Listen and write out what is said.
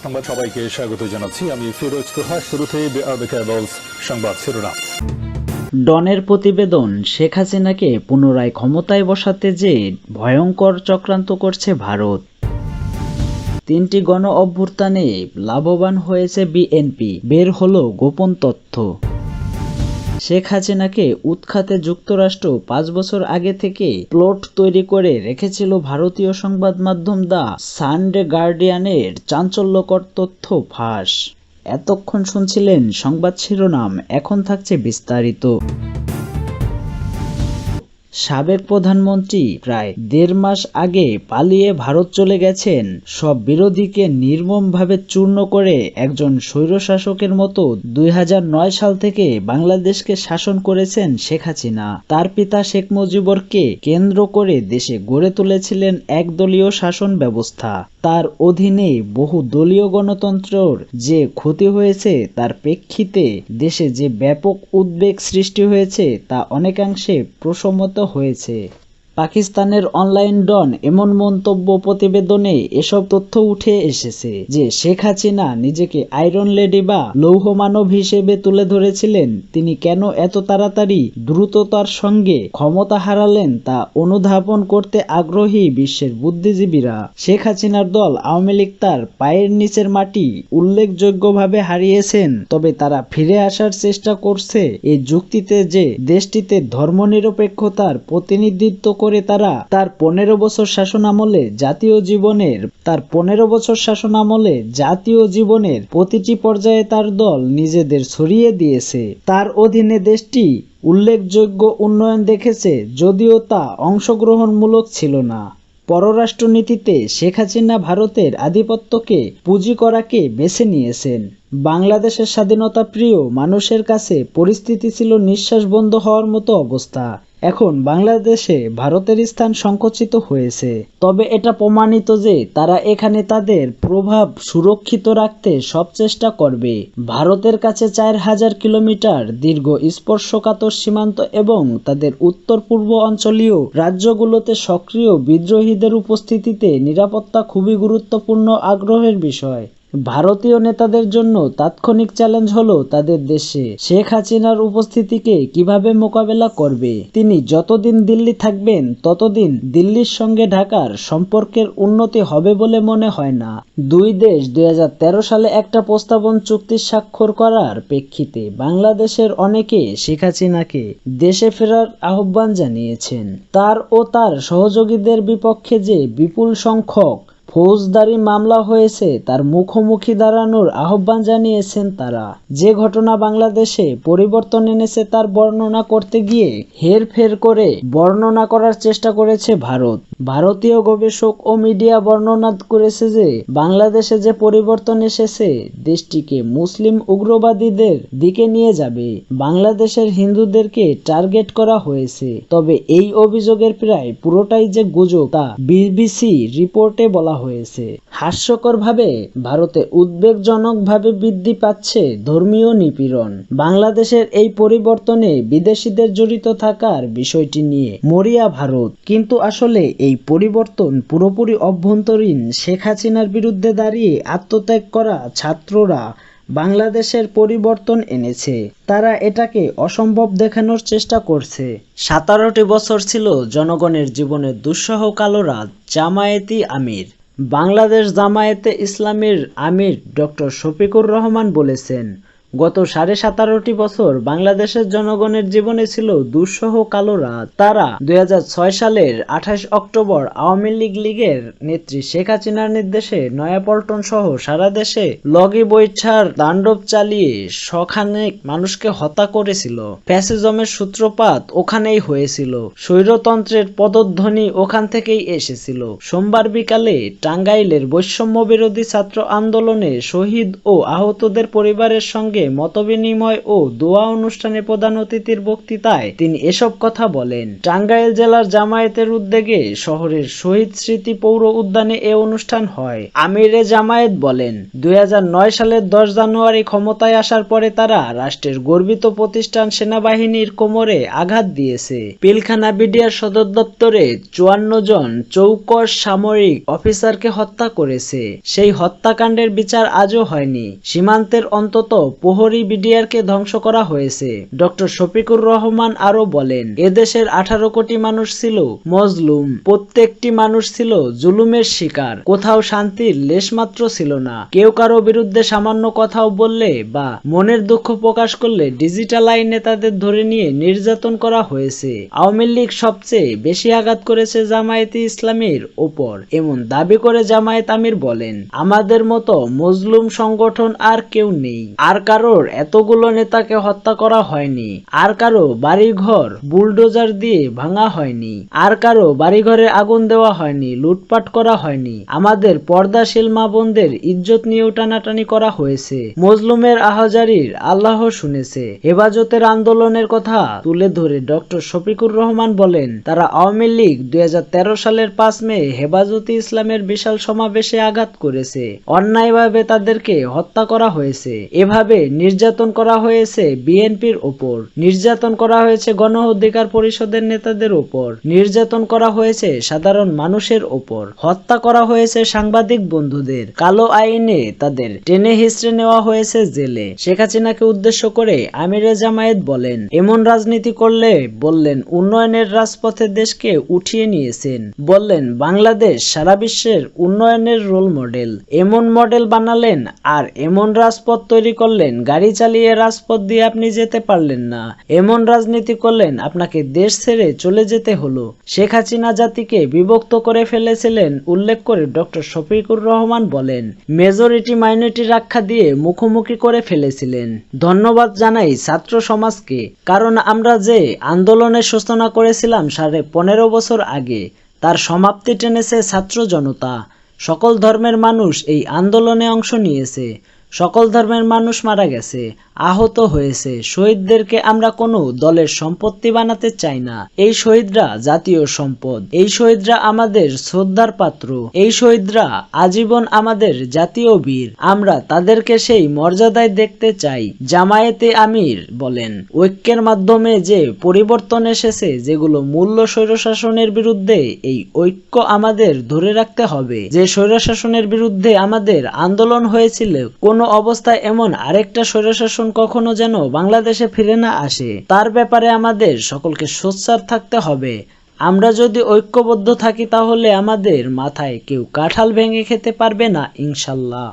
সংবাদ সবাইকে স্বাগত জানাচ্ছি। আমি ফিরোজ তোহা। শুরুতেই সংবাদ শিরোনাম। ডনের প্রতিবেদন, শেখ হাসিনাকে পুনরায় ক্ষমতায় বসাতে যে ভয়ঙ্কর চক্রান্ত করছে ভারত। 3টি গণ অভ্যুত্থানে লাভবান হয়েছে বিএনপি, বের হলো গোপন তথ্য। শেখ হাসিনাকে উৎখাতে যুক্তরাষ্ট্র 5 বছর আগে থেকে প্লট তৈরি করে রেখেছিল। ভারতীয় সংবাদ মাধ্যম দ্য সানডে গার্ডিয়ানের চাঞ্চল্যকর তথ্য ফাঁস। এতক্ষণ শুনছিলেন সংবাদ শিরোনাম, এখন থাকছে বিস্তারিত। সাবেক প্রধানমন্ত্রী প্রায় 1.5 মাস আগে পালিয়ে ভারত চলে গেছেন। সব বিরোধীকে নির্মমভাবে চূর্ণ করে একজন স্বৈরশাসকের মতো 2009 সাল থেকে বাংলাদেশকে শাসন করেছেন শেখ হাসিনা। তার পিতা শেখ মুজিবুরকে কেন্দ্র করে দেশে গড়ে তুলেছিলেন একদলীয় শাসন ব্যবস্থা। তার অধীনে বহু দলীয় গণতন্ত্রের যে ক্ষতি হয়েছে তার প্রেক্ষিতে দেশে যে ব্যাপক উদ্বেগ সৃষ্টি হয়েছে তা অনেকাংশে প্রশমিত হয়েছে। পাকিস্তানের অনলাইন ডন এমন মন্তব্য প্রতিবেদনে এসব তথ্য উঠে এসেছে যে শেখ হাসিনা নিজেকে আয়রন লেডি বা লৌহ মানব হিসেবে তুলে ধরেছিলেন। তিনি কেন এত তাড়াতাড়ি দ্রুততার সঙ্গে ক্ষমতা হারালেন তা অনুধাবন করতে আগ্রহী বিশ্বের বুদ্ধিজীবীরা। শেখ হাসিনার দল আওয়ামী লীগ তার পায়ের নিচের মাটি উল্লেখযোগ্যভাবে হারিয়েছেন, তবে তারা ফিরে আসার চেষ্টা করছে এই যুক্তিতে যে দেশটিতে ধর্মনিরপেক্ষতার প্রতিনিধিত্ব করে তারা তার 15 বছর জাতীয় জীবনের প্রতিটি পর্যায়ে তার দল নিজেদের ছড়িয়ে দিয়েছে। তার অধীনে দেশটি উল্লেখযোগ্য উন্নয়ন দেখেছে, যদিও তা অংশগ্রহণমূলক ছিল না। পররাষ্ট্রনীতিতে শেখ হাসিনা ভারতের আধিপত্যকে পুঁজি করাকে বেছে নিয়েছেন। বাংলাদেশের স্বাধীনতা প্রিয় মানুষের কাছে পরিস্থিতি ছিল নিঃশ্বাস বন্ধ হওয়ার মতো অবস্থা। এখন বাংলাদেশে ভারতের স্থান সংকুচিত হয়েছে, তবে এটা প্রমাণিত যে তারা এখানে তাদের প্রভাব সুরক্ষিত রাখতে সব চেষ্টা করবে। ভারতের কাছে 4000 কিলোমিটার দীর্ঘ স্পর্শকাতর সীমান্ত এবং তাদের উত্তর পূর্ব অঞ্চলীয় রাজ্যগুলোতে সক্রিয় বিদ্রোহীদের উপস্থিতিতে নিরাপত্তা খুবই গুরুত্বপূর্ণ আগ্রহের বিষয়। ভারতীয় নেতাদের জন্য তাৎক্ষণিক চ্যালেঞ্জ হলো তাদের দেশে শেখ হাসিনার উপস্থিতিকে কিভাবে মোকাবেলা করবে। তিনি যতদিন দিল্লি থাকবেন ততদিন দিল্লির সঙ্গে ঢাকার সম্পর্কের উন্নতি হবে বলে মনে হয় না। দুই দেশ 2013 সালে একটা প্রস্তাবন চুক্তি স্বাক্ষর করার প্রেক্ষিতে বাংলাদেশের অনেকে শেখ হাসিনাকে দেশে ফেরার আহ্বান জানিয়েছেন। তার ও তার সহযোগীদের বিপক্ষে যে বিপুল সংখ্যক ফৌজদারি মামলা হয়েছে তার মুখোমুখি দাঁড়ানোর আহ্বান জানিয়েছেন তারা। যে ঘটনা বাংলাদেশে পরিবর্তন এনেছে তার বর্ণনা করতে গিয়ে হেরফের করে বর্ণনা করার চেষ্টা করেছে ভারত। ভারতীয় গবেষক ও মিডিয়া বর্ণনা করেছে যে বাংলাদেশে যে পরিবর্তন এসেছে দেশটিকে মুসলিম উগ্রবাদীদের দিকে নিয়ে যাবে। বাংলাদেশের হিন্দুদেরকে টার্গেট করা হয়েছে, তবে এই অভিযোগের প্রায় পুরোটাই যে গুজব তা বিবিসি রিপোর্টে বলা হয়েছে। হাস্যকরভাবে ভারতে উদ্বেগজনকভাবে বৃদ্ধি পাচ্ছে ধর্মীয় নিপীড়ন। বাংলাদেশের এই পরিবর্তনে বিদেশিদের জড়িত থাকার বিষয়টি নিয়ে মরিয়া ভারত, কিন্তু আসলে এই পরিবর্তন পুরোপুরি অভ্যন্তরীণ। শেখ হাসিনার বিরুদ্ধে দাঁড়িয়ে আত্মত্যাগ করা ছাত্ররা বাংলাদেশের পরিবর্তন এনেছে। তারা এটাকে অসম্ভব দেখানোর চেষ্টা করছে। 17টি বছর ছিল জনগণের জীবনের দুঃসহ কালো রাত। জামায়াতি আমির, বাংলাদেশ জামায়াতে ইসলামীর আমির ডক্টর শফিকুর রহমান বলেছেন, গত 17.5 বছর বাংলাদেশের জনগণের জীবনে ছিল দুঃসহ কালো রাত। তারা 2006 সালের 28 অক্টোবর আওয়ামী লীগের নেত্রী শেখ হাসিনার নির্দেশে নয়াপল্টন সহ সারা দেশে লগি বৈঠার তাণ্ডব চালিয়ে শখানেক মানুষকে হত্যা করেছিল। ফ্যাসিজমের সূত্রপাত ওখানেই হয়েছিল, স্বৈরতন্ত্রের পদধ্বনি ওখান থেকেই এসেছিল। সোমবার বিকালে টাঙ্গাইলের বৈষম্য বিরোধী ছাত্র আন্দোলনে শহীদ ও আহতদের পরিবারের সঙ্গে সঙ্গে মতবিনিময় ও দোয়া অনুষ্ঠানে প্রধান অতিথির বক্তৃতায় তিনি এসব কথা বলেন। টাঙ্গাইল জেলার জামায়াতের উদ্যোগে শহরের শহীদ স্মৃতি পৌর উদ্যানে এ অনুষ্ঠান হয়। আমিরে জামায়াত বলেন, 2009 সালের 10 জানুয়ারি ক্ষমতায় আসার পরে তারা রাষ্ট্রের গর্বিত প্রতিষ্ঠান সেনাবাহিনীর কোমরে আঘাত দিয়েছে। পিলখানা বিডিআর সদর দপ্তরে 54 জন চৌকস সামরিক অফিসারকে হত্যা করেছে। সেই হত্যাকাণ্ডের বিচার আজও হয়নি। সীমান্তের অন্তত প্রহরী বিডিআরকে ধ্বংস করা হয়েছে। ডক্টর শফিকুর রহমান আরো বলেন, এদেশের 18 কোটি মানুষ ছিল মজলুম, প্রত্যেকটি মানুষ ছিল জুলুমের শিকার। কোথাও শান্তির লেশমাত্র ছিল না। কেউ কারো বিরুদ্ধে সামান্য কথাও বললে বা মনের দুঃখ প্রকাশ করলে ডিজিটাল আইনে তাদের ধরে নিয়ে নির্যাতন করা হয়েছে। আওয়ামী লীগ সবচেয়ে বেশি আঘাত করেছে জামায়াতে ইসলামীর ওপর, এমন দাবি করে জামায়াত আমির বলেন, আমাদের মতো মজলুম সংগঠন আর কেউ নেই। আর কারোর এতগুলো নেতাকে হত্যা করা হয়নি। আর কারো বাড়িঘর বুলডোজার দিয়ে ভাঙা হয়নি। আর কারো বাড়িঘরে আগুন দেওয়া হয়নি, লুটপাট করা হয়নি। আমাদের পর্দাশীল মা বোনদের ইজ্জত নিয়েও টানাটানি করা হয়েছে। মজলুমের আহাজারির আল্লাহ শুনেছে। হেফাজতের আন্দোলনের কথা তুলে ধরে ডক্টর শফিকুর রহমান বলেন, তারা আওয়ামী লীগ 2013 সালের 5 মে হেফাজতে ইসলামের বিশাল সমাবেশে আঘাত করেছে। অন্যায়ভাবে তাদেরকে হত্যা করা হয়েছে। এভাবে নির্যাতন করা হয়েছে বিএনপির ওপর, নির্যাতন করা হয়েছে গণ অধিকার পরিষদের নেতাদের ওপর, নির্যাতন করা হয়েছে সাধারণ মানুষের ওপর, হত্যা করা হয়েছে সাংবাদিক বন্ধুদের, কালো আইনে তাদের টেনে হিচড়ে নেওয়া হয়েছে জেলে। শেখ হাসিনাকে উদ্দেশ্য করে আমিরে জামায়াত বলেন, এমন রাজনীতি করলে বললেন উন্নয়নের রাজপথে দেশকে উঠিয়ে নিয়েছেন। বললেন বাংলাদেশ সারা বিশ্বের উন্নয়নের রোল মডেল। এমন মডেল বানালেন আর এমন রাজপথ তৈরি করলেন, গাড়ি চালিয়ে রাজপথ দিয়ে আপনি যেতে পারলেন না। এমন রাজনীতি করলেন আপনাকে দেশ ছেড়ে চলে যেতে হলো। শেখ হাসিনা জাতিকে বিভক্ত করে ফেলেছিলেন উল্লেখ করে ডক্টর শফিকুর রহমান বলেন, মেজরিটি মাইনরিটি রক্ষা দিয়ে মুখোমুখি করে ফেলেছিলেন। ধন্যবাদ জানাই ছাত্র সমাজকে, কারণ আমরা যে আন্দোলনের সূচনা করেছিলাম 15.5 বছর আগে, তার সমাপ্তি টেনেছে ছাত্র জনতা। সকল ধর্মের মানুষ এই আন্দোলনে অংশ নিয়েছে। সকল ধর্মের মানুষ মারা গেছে, আহত হয়েছে। শহীদদেরকে আমরা কোনো দলের সম্পত্তি বানাতে চাই না। এই শহীদরা জাতীয় সম্পদ। এই শহীদরা আমাদের শ্রদ্ধার পাত্র। এই শহীদরা আজীবন আমাদের জাতীয় বীর। আমরা তাদেরকে সেই মর্যাদায় দেখতে চাই। জামায়াতে আমির বলেন, ঐক্যের মাধ্যমে যে পরিবর্তন এসেছে, যেগুলো মূল্য স্বৈরশাসনের বিরুদ্ধে, এই ঐক্য আমাদের ধরে রাখতে হবে। যে স্বৈরশাসনের বিরুদ্ধে আমাদের আন্দোলন হয়েছিল, কোন অবস্থায় এমন আরেকটা স্বৈরশাসন কখনো যেন বাংলাদেশে ফিরে না আসে, তার ব্যাপারে আমাদের সকলকে সোচ্চার থাকতে হবে। আমরা যদি ঐক্যবদ্ধ থাকি তাহলে আমাদের মাথায় কেউ কাঁঠাল ভেঙে খেতে পারবে না, ইনশাল্লাহ।